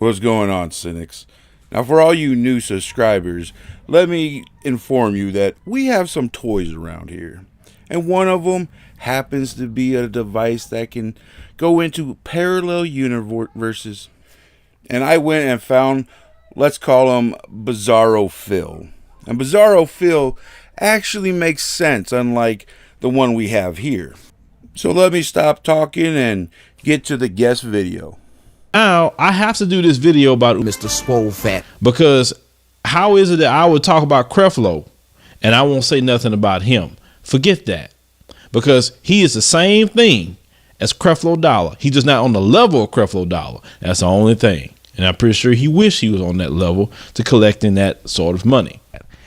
What's going on, cynics? Now, for all you new subscribers, let me inform you that we have some toys around here. And one of them happens to be a device that can go into parallel universes. And I went and found, let's call him Bizarro Phil. And Bizarro Phil actually makes sense, unlike the one we have here. So let me stop talking and get to the guest video. Now, I have to do this video about Mr. Swole Fat. Because how is it that I would talk about Creflo and I won't say nothing about him? Forget that. Because he is the same thing as Creflo Dollar. He's just not on the level of Creflo Dollar. That's the only thing. And I'm pretty sure he wished he was on that level to collecting that sort of money.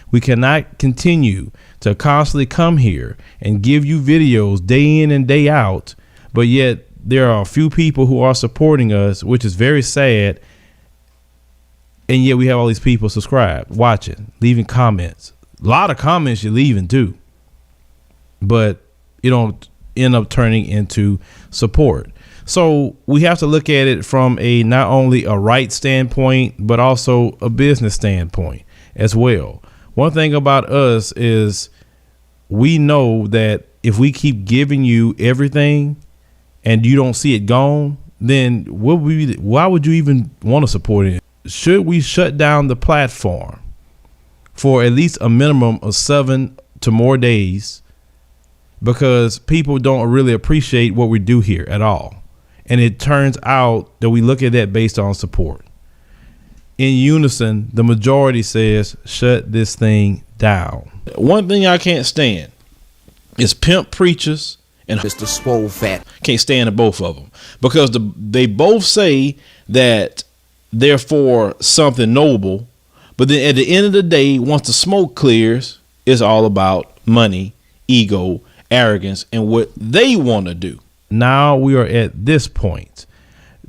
We cannot continue to constantly come here and give you videos day in and day out, but yet there are a few people who are supporting us, which is very sad. And yet we have all these people subscribed, watching, leaving comments. A lot of comments you're leaving too, but you don't end up turning into support. So we have to look at it from a not only a right standpoint, but also a business standpoint as well. One thing about us is we know that if we keep giving you everything and you don't see it gone, then why would you even want to support it? Should we shut down the platform for at least a minimum of 7 to more days because people don't really appreciate what we do here at all? And it turns out that we look at that based on support. In unison, the majority says shut this thing down. One thing I can't stand is pimp preachers and Mr. Swole Fat. Can't stand the both of them because they both say that they're for something noble, but then at the end of the day, once the smoke clears, it's all about money, ego, arrogance, and what they want to do. Now we are at this point.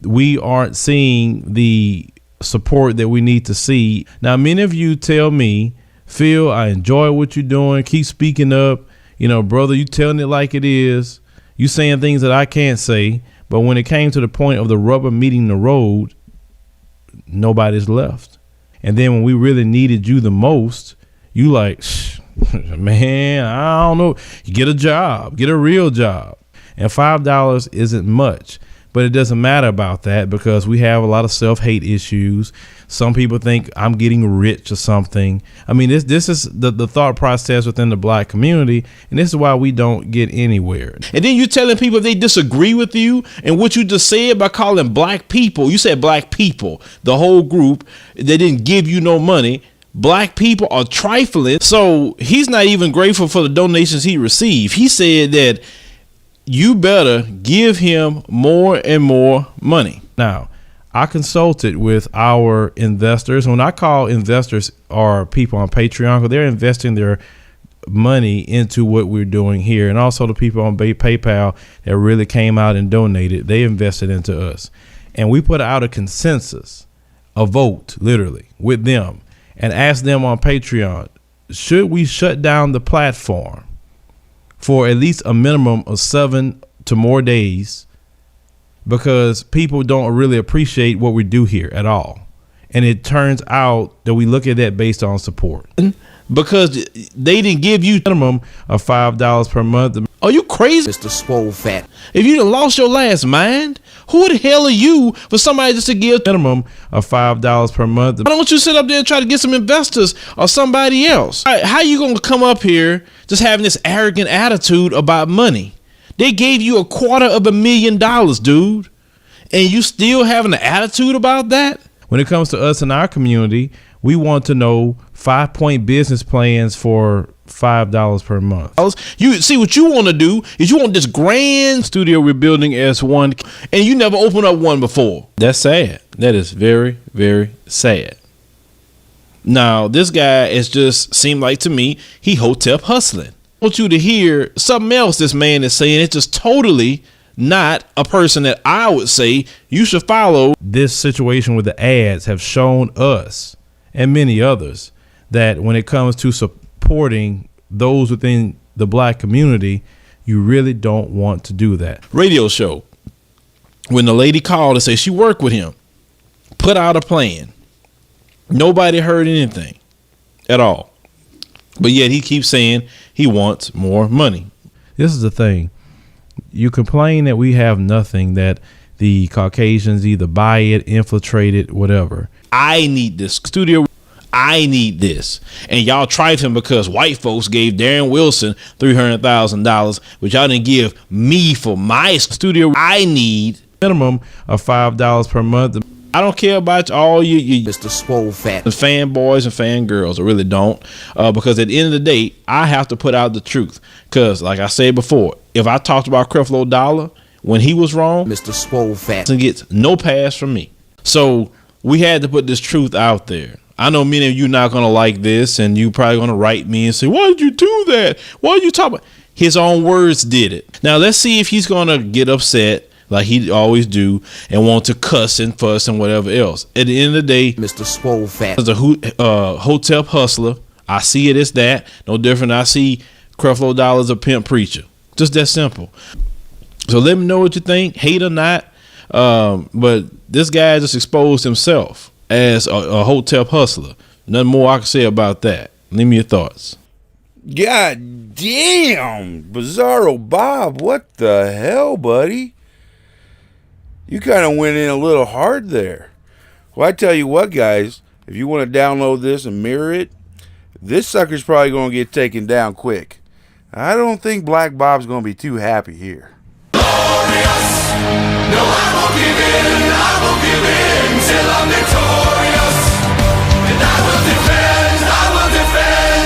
We aren't seeing the support that we need to see. Now, many of you tell me, Phil, I enjoy what you're doing. Keep speaking up. You know, brother, you telling it like it is. You saying things that I can't say. But when it came to the point of the rubber meeting the road, nobody's left. And then when we really needed you the most, you like, man, I don't know. You get a job, get a real job. And $5 isn't much. But it doesn't matter about that because we have a lot of self-hate issues. Some people think I'm getting rich or something. I mean, this is the thought process within the black community, and this is why we don't get anywhere. And then you're telling people if they disagree with you and what you just said by calling black people, you said black people, the whole group, they didn't give you no money. Black people are trifling. So he's not even grateful for the donations he received. He said that you better give him more and more money. Now, I consulted with our investors. When I call investors are people on Patreon, because they're investing their money into what we're doing here. And also the people on PayPal that really came out and donated, they invested into us. And we put out a consensus, a vote, literally, with them and asked them on Patreon, should we shut down the platform for at least a minimum of 7 to more days because people don't really appreciate what we do here at all. And it turns out that we look at that based on support because they didn't give you a minimum of $5 per month. Are you crazy? Mr. Swole Fat. If you done lost your last mind, who the hell are you for somebody just to give a minimum of $5 per month? Why don't you sit up there and try to get some investors or somebody else? How you going to come up here just having this arrogant attitude about money? They gave you $250,000, dude. And you still having an attitude about that? When it comes to us in our community, we want to know 5-point business plans for $5 per month. You see, what you want to do is you want this grand studio we're building as one, and you never opened up one before. That's sad. That is very, very sad. Now, this guy is just seemed like to me he hotep hustling. I want you to hear something else this man is saying. It's just totally not a person that I would say you should follow. This situation with the ads have shown us and many others that when it comes to supporting those within the black community, you really don't want to do that. Radio show. When the lady called and said she worked with him put out a plan. Nobody heard anything at all. But yet he keeps saying he wants more money. This is the thing. You complain that we have nothing, that the Caucasians either buy it, infiltrate it, whatever. I need this studio. I need this. And y'all trifling because white folks gave Darren Wilson $300,000, which y'all didn't give me for my studio. I need Minimum of $5 per month. I don't care about all you Mr. Swole Fat. fanboys and fangirls. I really don't. Because at the end of the day, I have to put out the truth. Because like I said before, if I talked about Creflo Dollar when he was wrong, Mr. Swole Fat. and gets no pass from me. So we had to put this truth out there. I know many of you not gonna like this, and you probably gonna write me and say, "Why did you do that? Why did you talk about?" His own words did it. Now let's see if he's gonna get upset like he always do and want to cuss and fuss and whatever else. At the end of the day, Mr. Swole Fat. as a Hotep hustler, I see it as that. No different. I see Creflo Dollar as a pimp preacher. Just that simple. So let me know what you think, hate or not. But this guy just exposed himself as a Hotep hustler. Nothing more I can say about that. Leave me your thoughts. God damn, Bizarro Bob, what the hell, buddy? You kind of went in a little hard there. Well, I tell you what, guys, if you want to download this and mirror it, this sucker's probably going to get taken down quick. I don't think Black Bob's going to be too happy here.